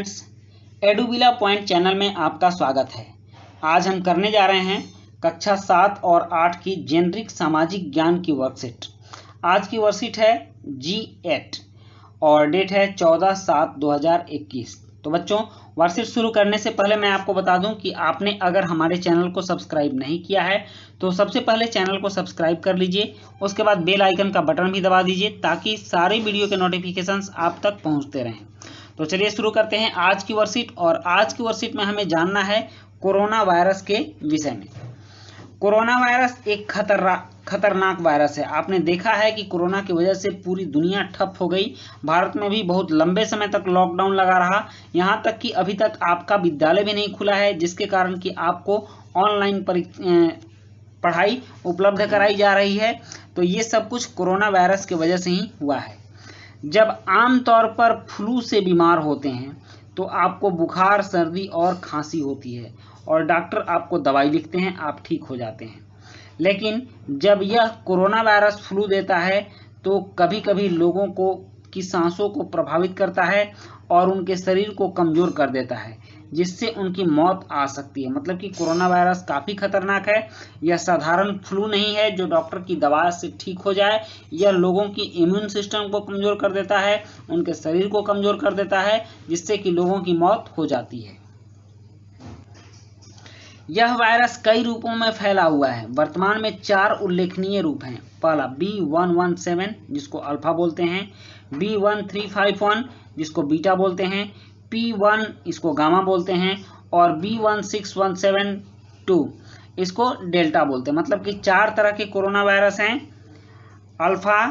एडुविला point channel में आपका स्वागत है। आज हम करने जा रहे हैं कक्षा 7 और 8 की जेनरिक सामाजिक ज्ञान की वर्कशीट। आज की वर्कशीट है G8 और डेट है 14/7/2021। तो बच्चों, वर्कशीट शुरू करने से पहले मैं आपको बता दूं कि आपने अगर हमारे चैनल को सब्सक्राइब नहीं किया है तो सबसे पहले चैनल को सब्सक्राइब कर लीजिए। उसके बाद बेल आइकन का बटन भी दबा दीजिए ताकि सारे वीडियो के नोटिफिकेशंस आप तक पहुंचते रहें। तो चलिए शुरू करते हैं आज की वर्कशीट। और आज की वर्कशीट में हमें जानना है कोरोना वायरस के विषय में। कोरोना वायरस एक खतरनाक वायरस है। आपने देखा है कि कोरोना की वजह से पूरी दुनिया ठप हो गई। भारत में भी बहुत लंबे समय तक लॉकडाउन लगा रहा, यहाँ तक कि अभी तक आपका विद्यालय भी नहीं खुला है, जिसके कारण कि आपको ऑनलाइन पढ़ाई उपलब्ध कराई जा रही है। तो ये सब कुछ कोरोना वायरस की वजह से ही हुआ है। जब आम तौर पर फ्लू से बीमार होते हैं तो आपको बुखार, सर्दी और खांसी होती है और डॉक्टर आपको दवाई लिखते हैं, आप ठीक हो जाते हैं। लेकिन जब यह कोरोना वायरस फ्लू देता है तो कभी कभी लोगों को की सांसों को प्रभावित करता है और उनके शरीर को कमज़ोर कर देता है, जिससे उनकी मौत आ सकती है। मतलब कि कोरोना वायरस काफ़ी खतरनाक है। यह साधारण फ्लू नहीं है जो डॉक्टर की दवा से ठीक हो जाए। यह लोगों की इम्यून सिस्टम को कमज़ोर कर देता है, उनके शरीर को कमज़ोर कर देता है, जिससे कि लोगों की मौत हो जाती है। यह वायरस कई रूपों में फैला हुआ है। वर्तमान में 4 उल्लेखनीय रूप हैं। पहला B117 जिसको अल्फा बोलते हैं, B1351 जिसको बीटा बोलते हैं, P1 इसको गामा बोलते हैं और B16172 इसको डेल्टा बोलते हैं। मतलब कि 4 तरह के कोरोना वायरस हैं, अल्फा,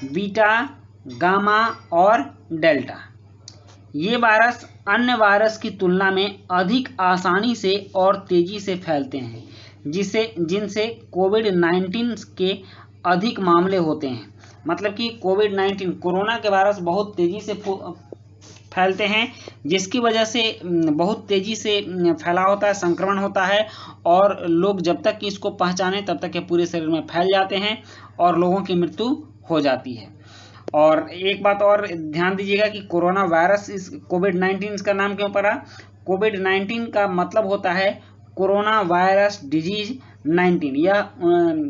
बीटा, गामा और डेल्टा। ये वायरस अन्य वायरस की तुलना में अधिक आसानी से और तेजी से फैलते हैं, जिनसे कोविड-19 के अधिक मामले होते हैं। मतलब कि कोविड-19 कोरोना के वायरस बहुत तेजी से फैलते हैं, जिसकी वजह से बहुत तेजी से फैलाव होता है, संक्रमण होता है और लोग जब तक कि इसको पहचाने तब तक ये पूरे शरीर में फैल जाते हैं और लोगों की मृत्यु हो जाती है। और एक बात और ध्यान दीजिएगा कि कोरोना वायरस इस कोविड-19 का नाम क्यों पड़ा। कोविड-19 का मतलब होता है कोरोना वायरस डिजीज 19। यह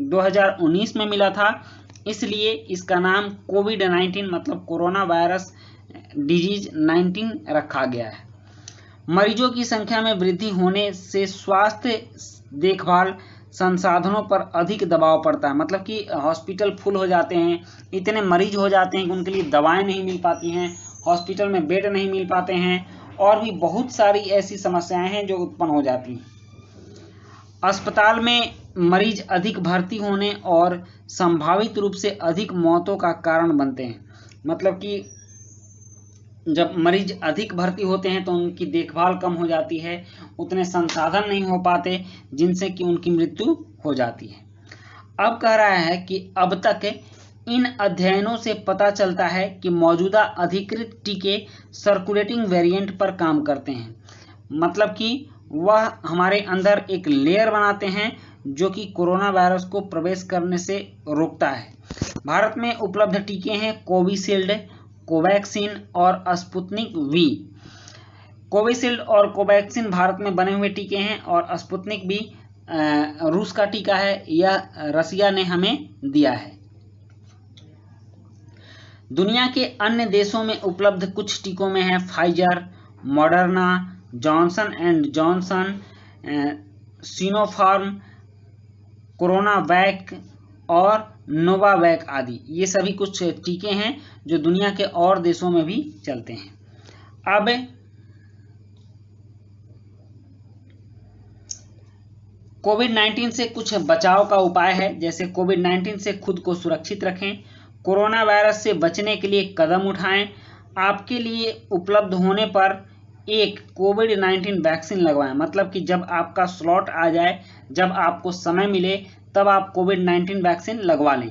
2019 में मिला था, इसलिए इसका नाम कोविड-19 मतलब कोरोना वायरस डिजीज 19 रखा गया है। मरीजों की संख्या में वृद्धि होने से स्वास्थ्य देखभाल संसाधनों पर अधिक दबाव पड़ता है। मतलब कि हॉस्पिटल फुल हो जाते हैं, इतने मरीज हो जाते हैं कि उनके लिए दवाएं नहीं मिल पाती हैं, हॉस्पिटल में बेड नहीं मिल पाते हैं और भी बहुत सारी ऐसी समस्याएं हैं जो उत्पन्न हो जाती हैं। अस्पताल में मरीज अधिक भर्ती होने और संभावित रूप से अधिक मौतों का कारण बनते हैं। मतलब कि जब मरीज अधिक भर्ती होते हैं तो उनकी देखभाल कम हो जाती है, उतने संसाधन नहीं हो पाते, जिनसे कि उनकी मृत्यु हो जाती है। अब कह रहा है कि अब तक इन अध्ययनों से पता चलता है कि मौजूदा अधिकृत टीके सर्कुलेटिंग वेरिएंट पर काम करते हैं। मतलब कि वह हमारे अंदर एक लेयर बनाते हैं जो कि कोरोना वायरस को प्रवेश करने से रोकता है। भारत में उपलब्ध टीके हैं कोविशील्ड, कोवैक्सीन और स्पुतनिक वी। कोविशील्ड और कोवैक्सीन भारत में बने हुए टीके हैं और स्पुतनिक भी रूस का टीका है, यह रसिया ने हमें दिया है। दुनिया के अन्य देशों में उपलब्ध कुछ टीकों में है Pfizer, Moderna, Johnson and Johnson, Sinopharm, CoronaVac और नोवावैक आदि। ये सभी कुछ टीके हैं जो दुनिया के और देशों में भी चलते हैं। अब कोविड-19 से कुछ बचाव का उपाय है। जैसे कोविड-19 से खुद को सुरक्षित रखें, कोरोना वायरस से बचने के लिए कदम उठाएं, आपके लिए उपलब्ध होने पर एक कोविड-19 वैक्सीन लगवाएं। मतलब कि जब आपका स्लॉट आ जाए, जब आपको समय मिले, तब आप कोविड-19 वैक्सीन लगवा लें।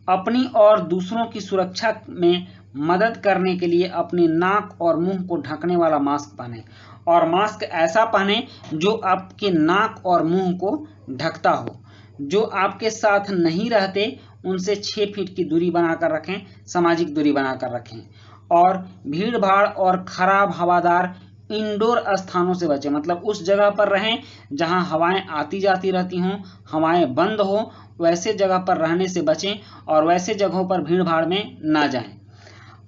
अपनी और दूसरों की सुरक्षा में मदद करने के लिए अपने नाक और मुंह को ढकने वाला मास्क पहनें और मास्क ऐसा पहनें जो आपके नाक और मुंह को ढकता हो। जो आपके साथ नहीं रहते उनसे 6 फीट की दूरी बनाकर रखें, सामाजिक दूरी बनाकर रखें और भीड़ भाड़ और खराब हवादार इंडोर स्थानों से बचें, मतलब उस जगह पर रहें जहां हवाएं आती जाती रहती हों, हवाएं बंद हो, वैसे जगह पर रहने से बचें और वैसे जगहों पर भीड़ भाड़ में ना जाएं।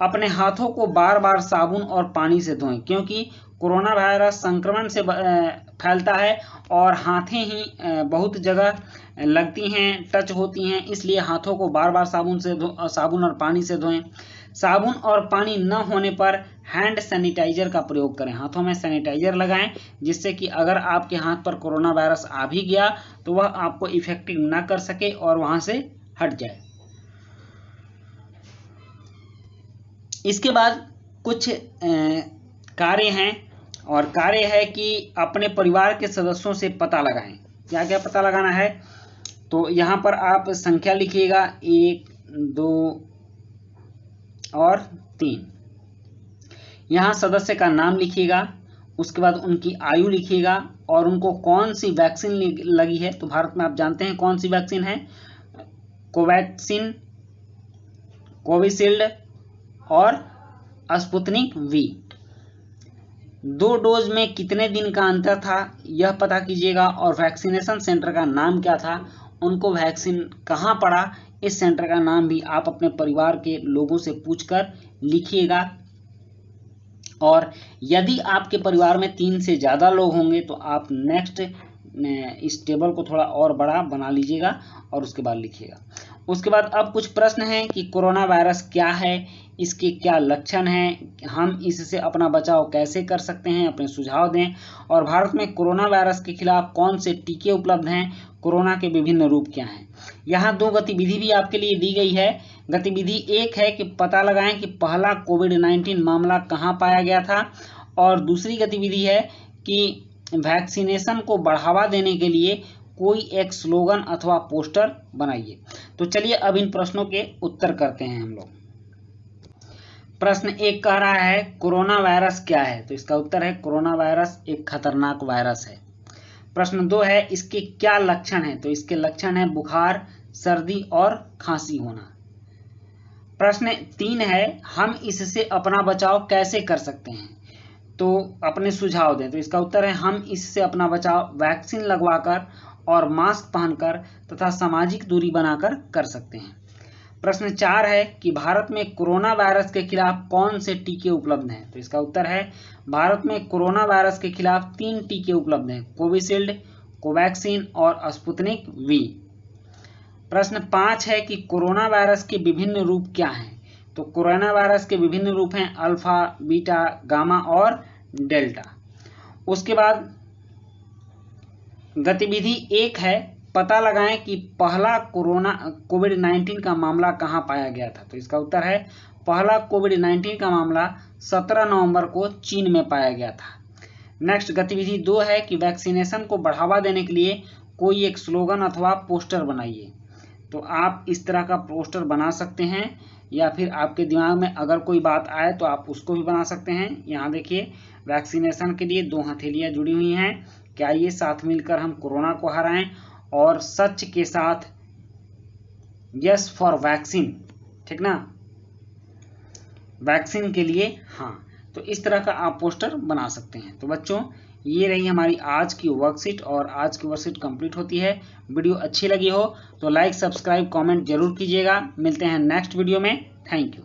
अपने हाथों को बार बार साबुन और पानी से धोएं, क्योंकि कोरोना वायरस संक्रमण से फैलता है और हाथें ही बहुत जगह लगती हैं, टच होती हैं, इसलिए हाथों को बार बार साबुन और पानी से धोएं। साबुन और पानी न होने पर हैंड सैनिटाइजर का प्रयोग करें, हाथों में सैनिटाइजर लगाएं, जिससे कि अगर आपके हाथ पर कोरोना वायरस आ भी गया तो वह आपको इफेक्टिव ना कर सके और वहां से हट जाए। इसके बाद कुछ कार्य हैं, और कार्य है कि अपने परिवार के सदस्यों से पता लगाएं। क्या क्या पता लगाना है, तो यहाँ पर आप संख्या लिखिएगा 1, 2 और 3। यहाँ सदस्य का नाम लिखिएगा, उसके बाद उनकी आयु लिखिएगा और उनको कौन सी वैक्सीन लगी है। तो भारत में आप जानते हैं कौन सी वैक्सीन है, कोवैक्सीन, कोविशील्ड और स्पुतनिक वी। 2 डोज में कितने दिन का अंतर था यह पता कीजिएगा, और वैक्सीनेशन सेंटर का नाम क्या था, उनको वैक्सीन कहाँ पड़ा, इस सेंटर का नाम भी आप अपने परिवार के लोगों से पूछकर लिखिएगा। और यदि आपके परिवार में 3 से ज़्यादा लोग होंगे तो आप नेक्स्ट इस टेबल को थोड़ा और बड़ा बना लीजिएगा और उसके बाद लिखिएगा। उसके बाद अब कुछ प्रश्न हैं कि कोरोना वायरस क्या है, इसके क्या लक्षण हैं, हम इससे अपना बचाव कैसे कर सकते हैं, अपने सुझाव दें, और भारत में कोरोना वायरस के खिलाफ कौन से टीके उपलब्ध हैं, कोरोना के विभिन्न रूप क्या हैं। यहाँ 2 गतिविधि भी आपके लिए दी गई है। गतिविधि 1 है कि पता लगाएं कि पहला कोविड-19 मामला कहाँ पाया गया था, और दूसरी गतिविधि है कि वैक्सीनेशन को बढ़ावा देने के लिए कोई एक स्लोगन अथवा पोस्टर बनाइए। तो चलिए अब इन प्रश्नों के उत्तर करते हैं हम लोग। प्रश्न 1 कह रहा है कोरोना वायरस क्या है, तो इसका उत्तर है कोरोना वायरस एक खतरनाक वायरस है। प्रश्न 2 है इसके क्या लक्षण हैं, तो इसके लक्षण है बुखार, सर्दी और खांसी होना। प्रश्न 3 है हम इससे अपना बचाव कैसे कर सकते हैं, तो अपने सुझाव दें, तो इसका उत्तर है हम इससे अपना बचाव वैक्सीन लगवाकर और मास्क पहनकर तथा सामाजिक दूरी बनाकर कर सकते हैं। प्रश्न 4 है कि भारत में कोरोना वायरस के खिलाफ कौन से टीके उपलब्ध हैं, तो इसका उत्तर है भारत में कोरोना वायरस के खिलाफ 3 टीके उपलब्ध हैं, कोविशील्ड, कोवैक्सीन और स्पुतनिक वी। प्रश्न 5 है कि कोरोना वायरस के विभिन्न रूप क्या हैं, तो कोरोना वायरस के विभिन्न रूप हैं अल्फा, बीटा, गामा और डेल्टा। उसके बाद गतिविधि 1 है पता लगाएं कि पहला कोविड-19 का मामला कहां पाया गया था, तो इसका उत्तर है पहला कोविड-19 का मामला 17 नवंबर को चीन में पाया गया था। नेक्स्ट गतिविधि 2 है कि वैक्सीनेशन को बढ़ावा देने के लिए कोई एक स्लोगन अथवा पोस्टर बनाइए। तो आप इस तरह का पोस्टर बना सकते हैं, या फिर आपके दिमाग में अगर कोई बात आए तो आप उसको भी बना सकते हैं। यहाँ देखिए वैक्सीनेशन के लिए 2 हथेलियाँ जुड़ी हुई हैं, क्या ये साथ मिलकर हम कोरोना को हराएं, और सच के साथ यस फॉर वैक्सीन, ठीक ना, वैक्सीन के लिए हाँ। तो इस तरह का आप पोस्टर बना सकते हैं। तो बच्चों ये रही हमारी आज की वर्कशीट, और आज की वर्कशीट कंप्लीट होती है। वीडियो अच्छी लगी हो तो लाइक, सब्सक्राइब, कमेंट जरूर कीजिएगा। मिलते हैं नेक्स्ट वीडियो में। Thank you.